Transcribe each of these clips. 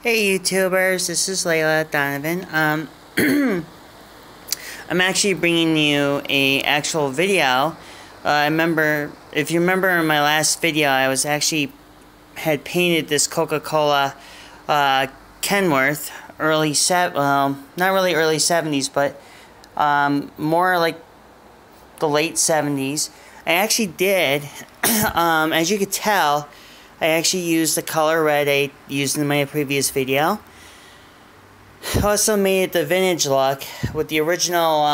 Hey YouTubers, this is Layla Donovan. I'm actually bringing you a actual video. If you remember in my last video, I was actually had painted this Coca-Cola Kenworth not really early 70s, but more like the late 70s. I actually did, as you could tell, I actually used the color red I used in my previous video. I also made it the vintage look with the original,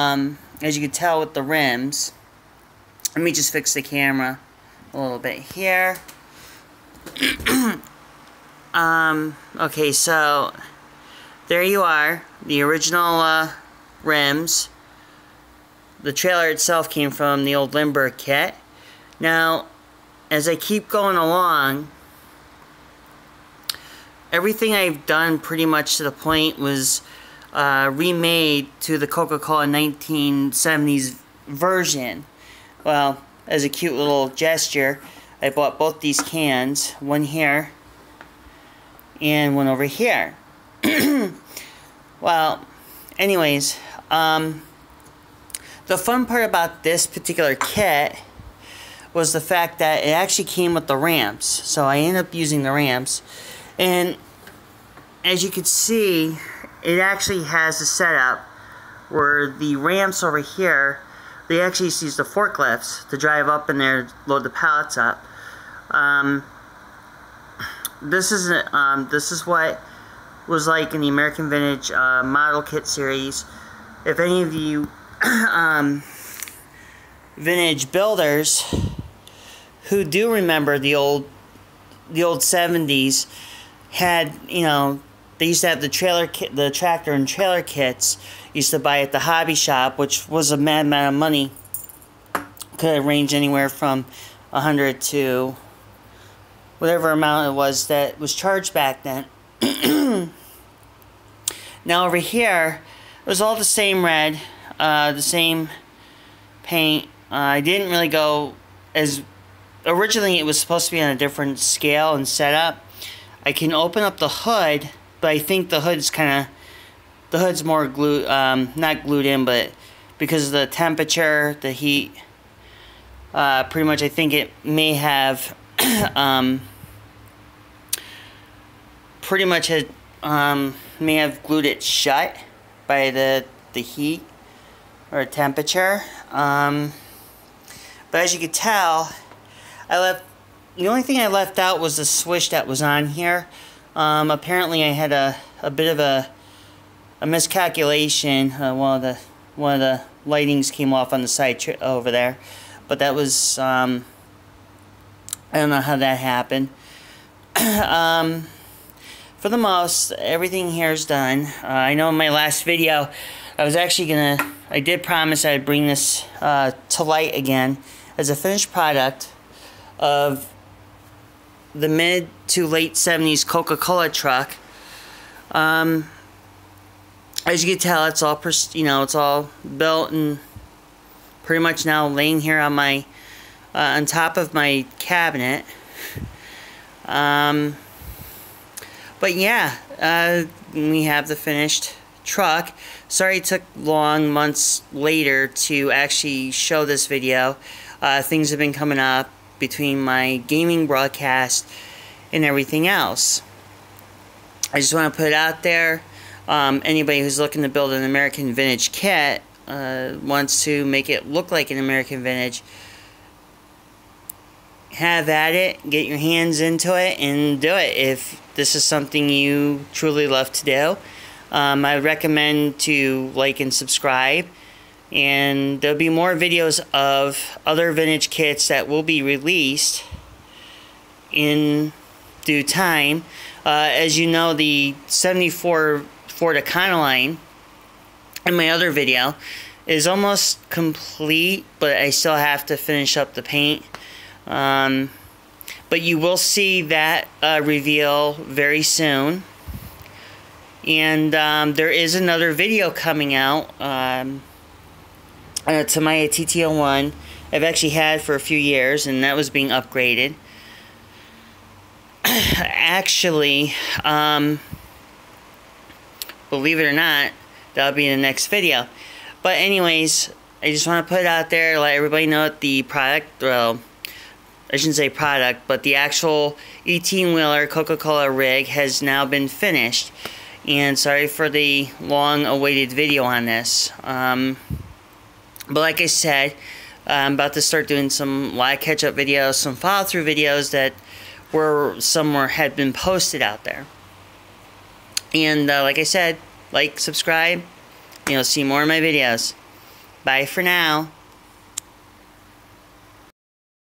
as you can tell, with the rims. Let me just fix the camera a little bit here. Okay, so there you are, the original rims. The trailer itself came from the old Lindbergh kit. Now, as I keep going along, everything I've done pretty much to the point was remade to the Coca-Cola 1970s version. Well, as a cute little gesture, I bought both these cans, one here and one over here. Well, anyways, the fun part about this particular kit was the fact that it actually came with the ramps. So I ended up using the ramps. And as you can see, it actually has a setup where the ramps over here, they actually use the forklifts to drive up in there, load the pallets up. This is what was like in the American Vintage model kit series. If any of you vintage builders who do remember the old 70s had, you know, they used to have the trailer kit, the tractor and trailer kits used to buy at the hobby shop, which was a mad amount of money. Could range anywhere from 100 to whatever amount it was that was charged back then. Now over here, it was all the same red, the same paint. I didn't really go as... Originally, it was supposed to be on a different scale and setup. I can open up the hood, but I think the hood's the hood's more glued, not glued in, but because of the temperature, the heat, pretty much I think it may have, pretty much may have glued it shut by the heat or temperature. But as you can tell, the only thing I left out was the switch that was on here. Apparently I had a bit of a miscalculation. One of the lightings came off on the side over there, but that was I don't know how that happened. For the most, everything here is done. I know in my last video I did promise I'd bring this to light again as a finished product of the mid to late 70s Coca-Cola truck. As you can tell, it's all it's all built and pretty much now laying here on my on top of my cabinet. But yeah, we have the finished truck. Sorry it took long months later to actually show this video. Things have been coming up between my gaming broadcast and everything else. I just want to put it out there. Anybody who's looking to build an American Vintage kit, wants to make it look like an American Vintage, have at it, get your hands into it, and do it if this is something you truly love to do. I recommend to like and subscribe, and there'll be more videos of other vintage kits that will be released in due time. As you know, the 74 Ford Econoline in my other video is almost complete, but I still have to finish up the paint. But you will see that reveal very soon. And there is another video coming out to my TT01 I've actually had for a few years, and that was being upgraded. Actually, believe it or not, that'll be in the next video. But anyways, I just want to put it out there, let everybody know that the product, well, I shouldn't say product, but the actual 18-wheeler Coca-Cola rig has now been finished. And sorry for the long-awaited video on this. But like I said, I'm about to start doing some live catch-up videos, some follow-through videos that had been posted out there. And like I said, like, subscribe, and you'll see more of my videos. Bye for now.